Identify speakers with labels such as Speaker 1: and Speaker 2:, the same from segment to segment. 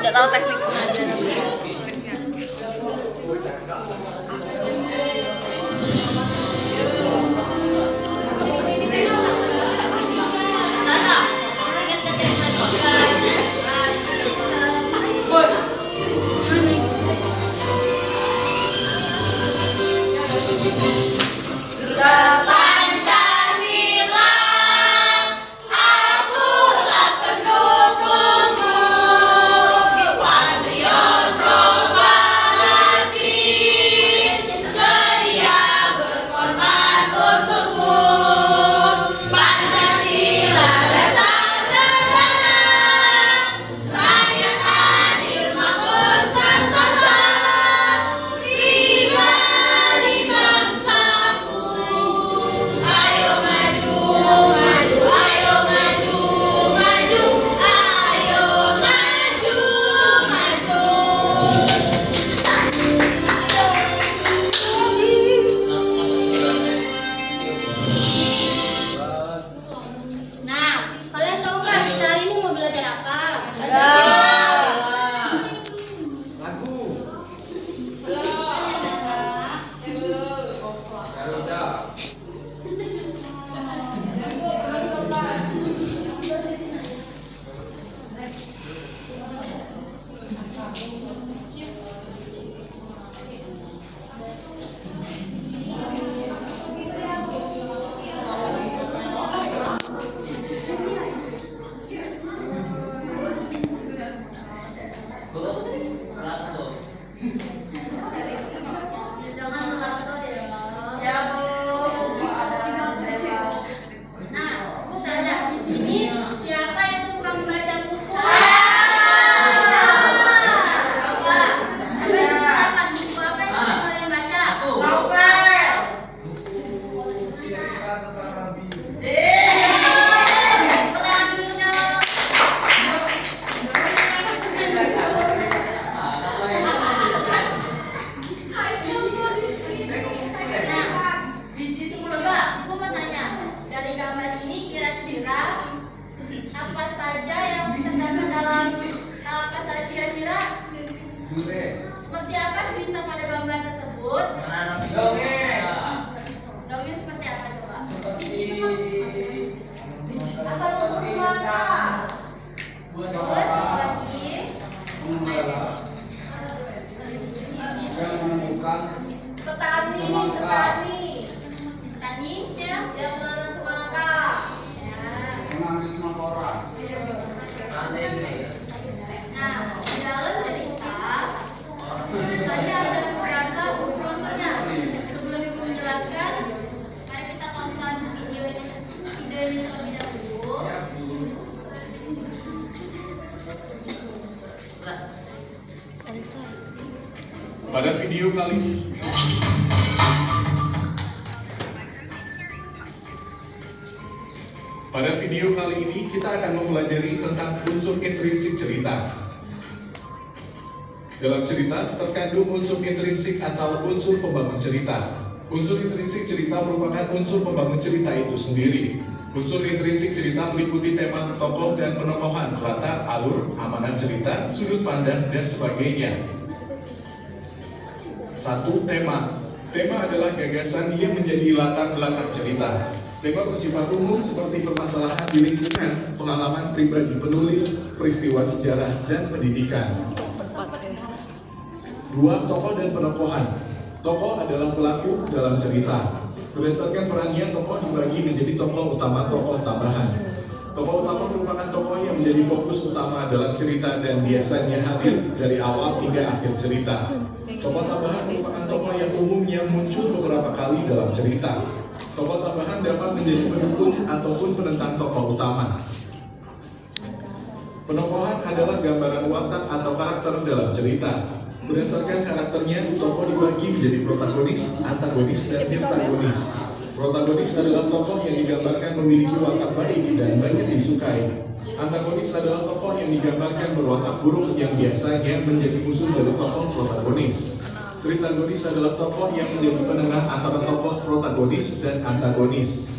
Speaker 1: Nggak tahu teknik pengajaran.
Speaker 2: Seperti apa cerita pada gambar tersebut?
Speaker 3: Dongeng.
Speaker 2: Dongeng seperti apa coba?
Speaker 3: Asal usul semangka.
Speaker 2: Terus lagi
Speaker 4: Yang menemukan
Speaker 3: Petani
Speaker 2: petaninya
Speaker 3: yang menanam semangka.
Speaker 4: mengambil semangka orang.
Speaker 2: Nah, di dalam cerita tentu saja ada kerangka unsurnya. Sebelum ibu menjelaskan, mari kita tonton videonya terlebih dahulu.
Speaker 5: Pada video kali ini kita akan mempelajari tentang unsur intrinsik cerita. Dalam cerita terkandung unsur intrinsik atau unsur pembangun cerita. Unsur intrinsik cerita merupakan unsur pembangun cerita itu sendiri. Unsur intrinsik cerita meliputi tema tokoh dan penokohan, latar, alur, amanat cerita, sudut pandang, dan sebagainya. 1. Tema. Tema adalah gagasan yang menjadi latar belakang cerita. Tema bersifat umum seperti permasalahan di lingkungan, pengalaman pribadi penulis, peristiwa sejarah, dan pendidikan. 2. Tokoh dan penokohan. Tokoh adalah pelaku dalam cerita. Berdasarkan perannya, tokoh dibagi menjadi tokoh utama, tokoh tambahan. Tokoh utama merupakan tokoh yang menjadi fokus utama dalam cerita dan biasanya hadir dari awal hingga akhir cerita. Tokoh tambahan merupakan tokoh yang umumnya muncul beberapa kali dalam cerita. Tokoh tambahan dapat menjadi pendukung ataupun penentang tokoh utama. Penokohan adalah gambaran watak atau karakter dalam cerita. Berdasarkan karakternya, tokoh dibagi menjadi protagonis, antagonis, dan antagonis. Protagonis adalah tokoh yang digambarkan memiliki watak baik dan banyak disukai. Antagonis adalah tokoh yang digambarkan berwatak buruk yang biasanya menjadi musuh dari tokoh protagonis. Tritagonis adalah tokoh yang menjadi penengah antara tokoh protagonis dan antagonis.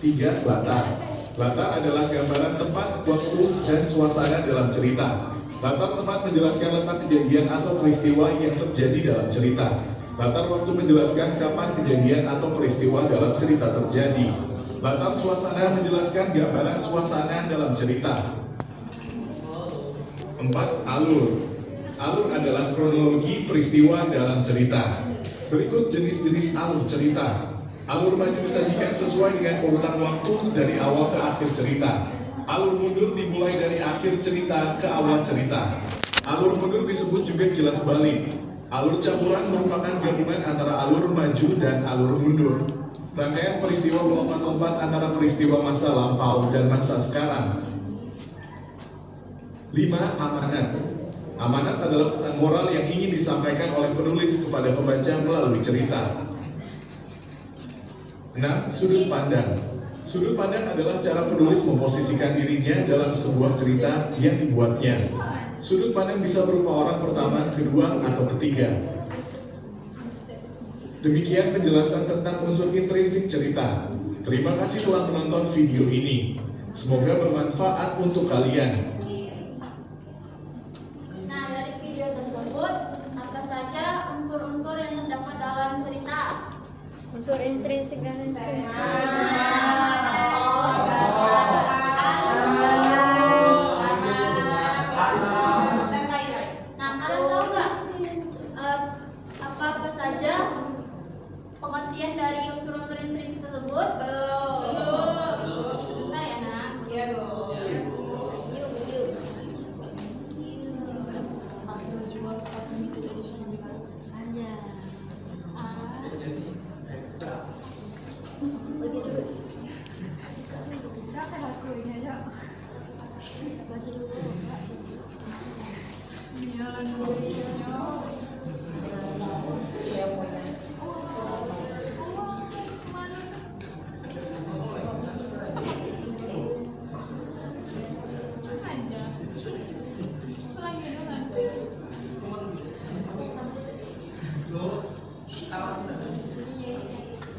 Speaker 5: 3. Latar. Latar adalah gambaran tempat, waktu, dan suasana dalam cerita. Latar tempat menjelaskan letak kejadian atau peristiwa yang terjadi dalam cerita. Latar waktu menjelaskan kapan kejadian atau peristiwa dalam cerita terjadi. Latar suasana menjelaskan gambaran suasana dalam cerita. 4. Alur. Alur adalah kronologi peristiwa dalam cerita. Berikut jenis-jenis alur cerita. Alur maju disajikan sesuai dengan urutan waktu dari awal ke akhir cerita. Alur mundur dimulai dari akhir cerita ke awal cerita. Alur mundur disebut juga kilas balik. Alur campuran merupakan gabungan antara alur maju dan alur mundur. Rangkaian peristiwa melompat-lompat antara peristiwa masa lampau dan masa sekarang. 5. Amanat. Amanat adalah pesan moral yang ingin disampaikan oleh penulis kepada pembaca melalui cerita. 6. Sudut pandang. Sudut pandang adalah cara penulis memposisikan dirinya dalam sebuah cerita yang dibuatnya. Sudut pandang bisa berupa orang pertama, kedua, atau ketiga. Demikian penjelasan tentang unsur intrinsik cerita. Terima kasih telah menonton video ini. Semoga bermanfaat untuk kalian.
Speaker 2: Nah, dari video tersebut, apa saja unsur-unsur yang terdapat dalam cerita?
Speaker 1: Unsur intrinsik dan ekstrinsik.
Speaker 2: Nah, kalian tahu nggak apa-apa saja pengertian dari unsur-unsur intrinsik tersebut? Bentar ya, nak.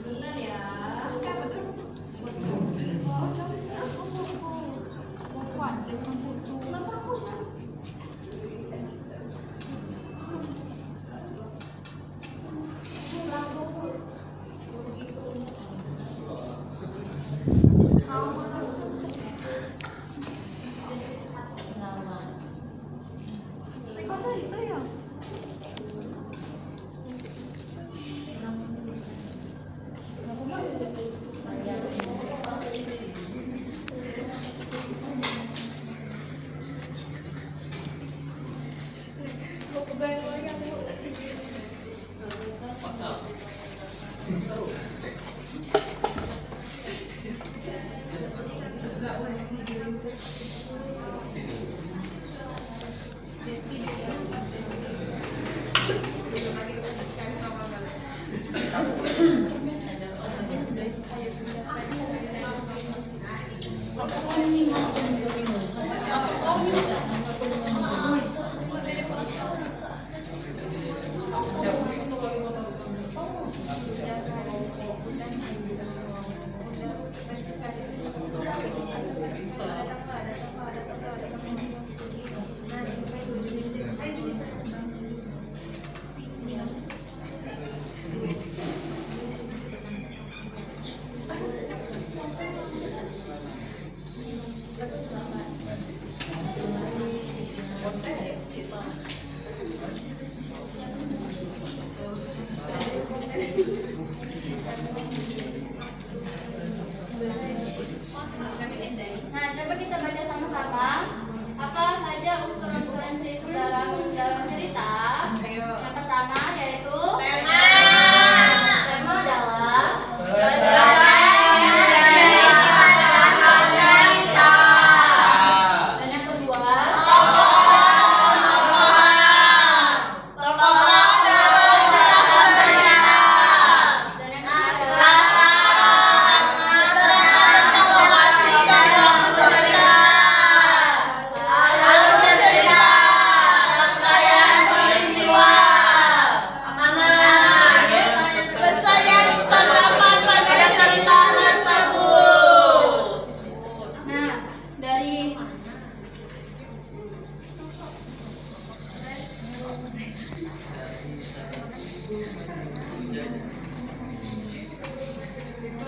Speaker 2: Bentar ya.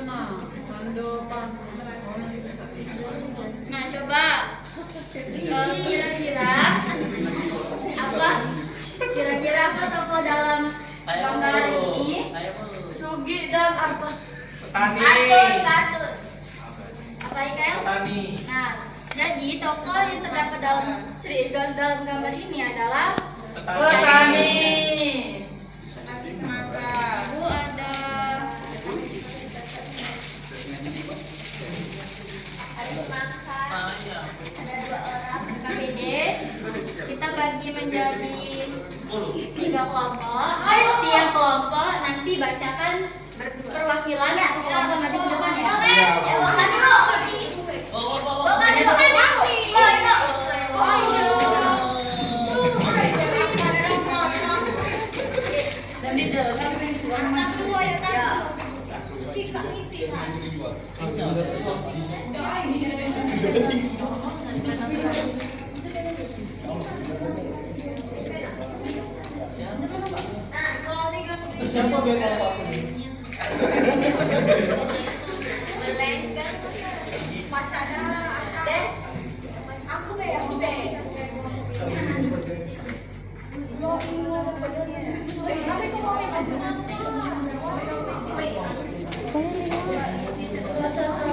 Speaker 2: Nah, coba kira-kira apa tokoh dalam gambar ini?
Speaker 3: Sugi dan apa?
Speaker 2: Kartun. Apa Ikael?
Speaker 3: Petani.
Speaker 2: Nah, jadi tokoh yang terdapat dalam gambar ini adalah
Speaker 3: Petani.
Speaker 2: Bu ada KBD. Kita bagi menjadi 3 kelompok. Tiap kelompok nanti bacakan perwakilan untuk kelompok maju ke depan ya.
Speaker 3: Siapa biar kalau aku nih?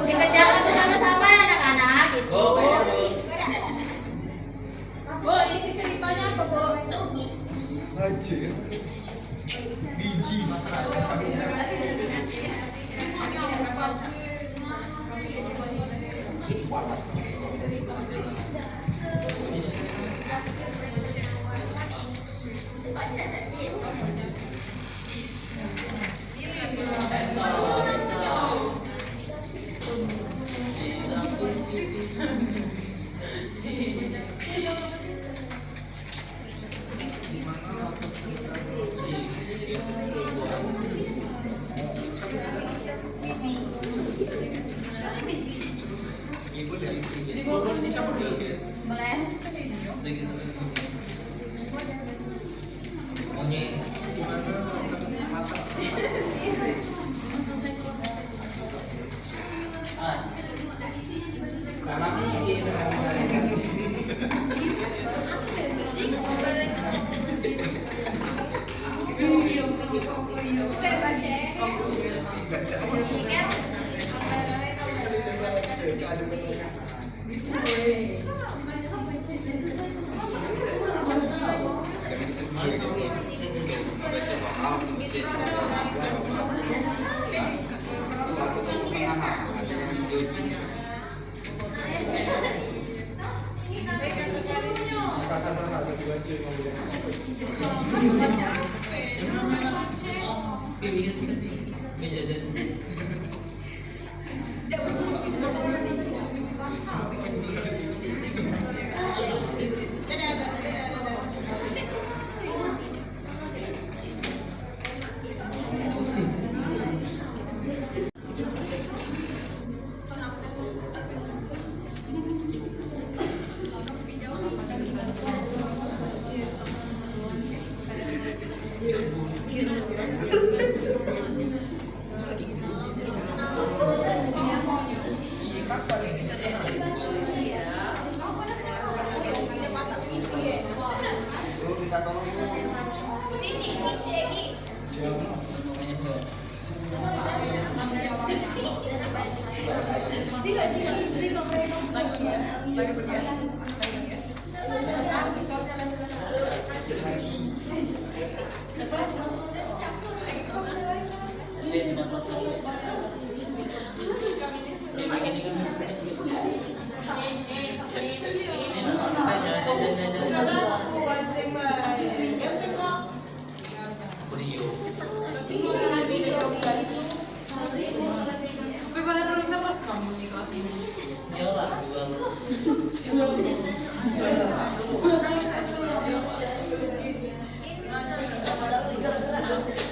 Speaker 2: Dikerjakan bersama-sama anak-anak gitu. Bu, isi kelipanya apa, Bu?
Speaker 4: Aja. Biji.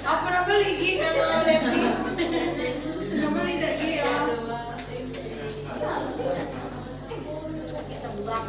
Speaker 3: Aku nak beli gitu kalau Devi. Nak beli tak dia. Kita buang.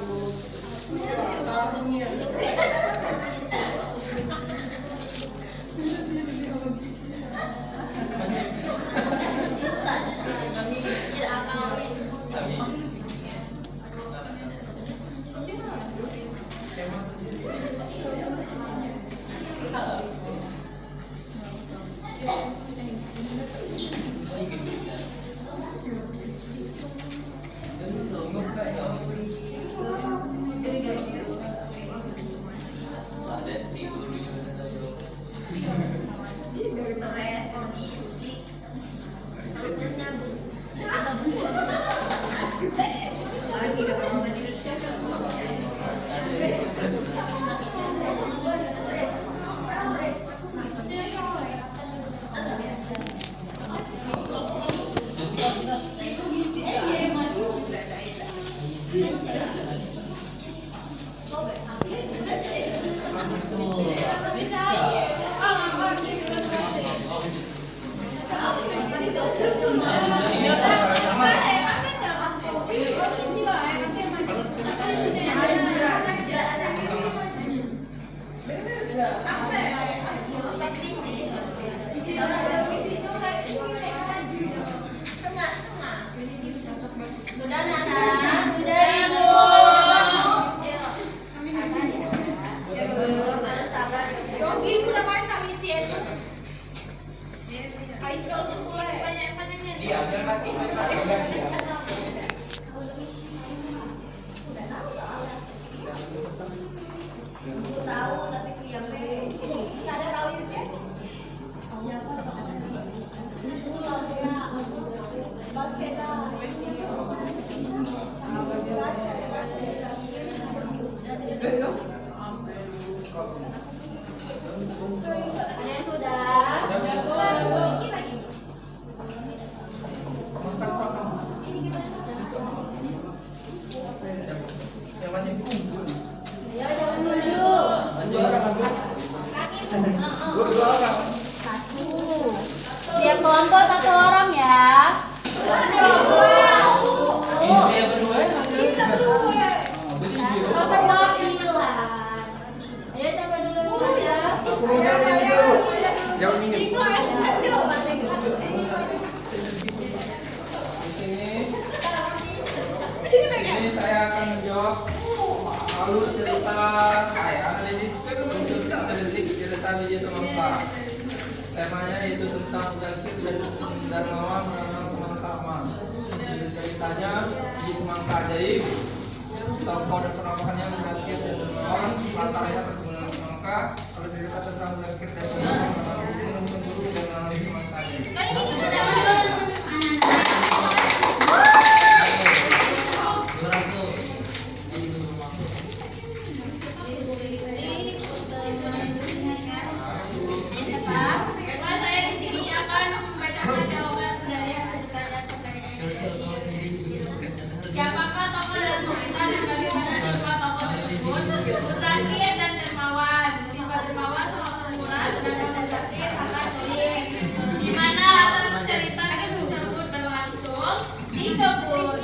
Speaker 2: Sudah Nana, sudah Ibu. Harus sabar.
Speaker 3: Yogi udah main kami sih itu. Aikal tuh mulai.
Speaker 6: Iya,
Speaker 3: Tahu tapi kuyangnya nggak ada tahu sih.
Speaker 2: Ada yang sudah?
Speaker 6: yang macam kumpul.
Speaker 2: Ya, jangan tunjuk. Kaki. Tiap kelompok satu orang ya.
Speaker 6: Ini yang kedua ya.
Speaker 2: Kapan wakilan? Ayo coba dulu ya.
Speaker 4: Jauh ini.
Speaker 6: Di sini saya akan menjawab alur cerita analisis unsur statistik cerita biji semangka. Temanya yaitu tentang Muzakir dan Darmawan menanam semangka emas. Judul ceritanya biji semangka ajaib. Tokoh dan penampakannya Muzakir dan Darmawan. Latarnya perkebunan semangka. Kalau cerita tentang Muzakir dan Darmawan menanam cemburu dan menanam semangka ajaib.
Speaker 2: Baiklah, saya di sini akan membacakan jawaban dari hasil pertanyaan. Siapakah tokoh dalam cerita dan bagaimana sifat tokoh tersebut? Muzakir dan Dermawan. Sifat Dermawan sama murah, sedangkan Muzakir akan sulit. Di mana latar cerita tersebut berlangsung di kebun.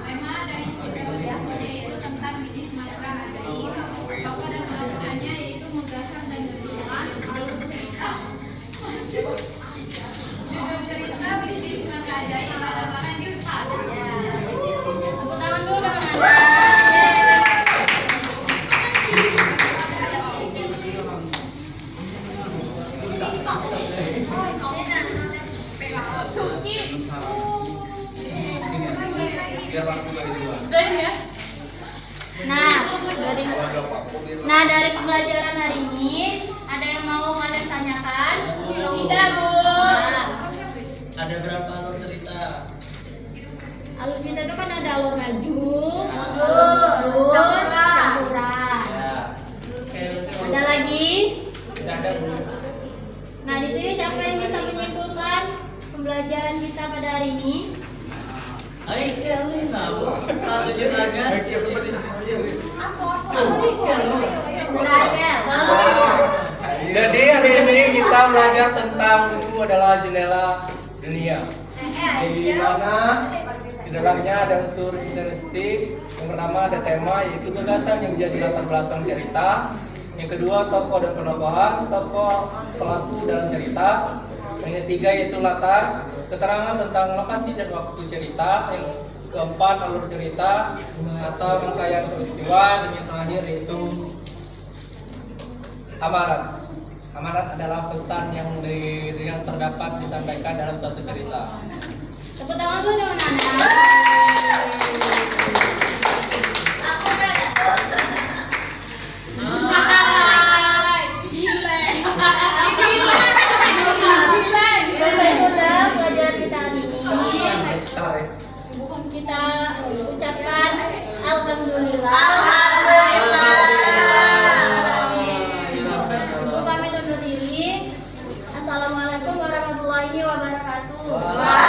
Speaker 1: Tema dari cerita tersebut yaitu tentang biji semangka ajaib. Tokoh dan penampakannya yaitu Muzakir dan Dermawan. Alur cerita. Judul cerita biji semangka ajaib pada tangan kita.
Speaker 2: Tepuk tangan dulu dong, Nana.
Speaker 4: Biar waktu lagi dua.
Speaker 2: Nah, dari pembelajaran hari ini ada yang mau kalian tanyakan? Tidak, Bu.
Speaker 6: Ada berapa alur cerita?
Speaker 2: Alur cerita itu kan ada alur maju, mundur, campuran.
Speaker 6: Ya.
Speaker 2: Ada lagi?
Speaker 6: Tidak ada Bu.
Speaker 2: Nah, di sini siapa yang bisa menyimpulkan pembelajaran kita pada hari ini?
Speaker 6: Aikal ini Bu. Satu juragan.
Speaker 2: Rakel.
Speaker 6: Jadi hari ini kita belajar tentang buku adalah jendela dunia. Di mana di dalamnya ada unsur jurnalistik, Yang pertama ada tema, yaitu gagasan yang menjadi latar belakang cerita. Yang kedua, tokoh dan penokohan, tokoh pelaku dalam cerita. Yang ketiga yaitu latar, keterangan tentang lokasi dan waktu cerita. Yang keempat, alur cerita atau rangkaian peristiwa. Dan yang terakhir yaitu amanat. Amanat adalah pesan yang terdapat disampaikan dalam suatu cerita.
Speaker 2: Tepuk tangan dulu dong, Nana. Aku selesai sudah pelajaran kita hari ini. Kita ucapkan alhamdulillah. Ibu pamit undur diri. Assalamualaikum warahmatullahi wabarakatuh.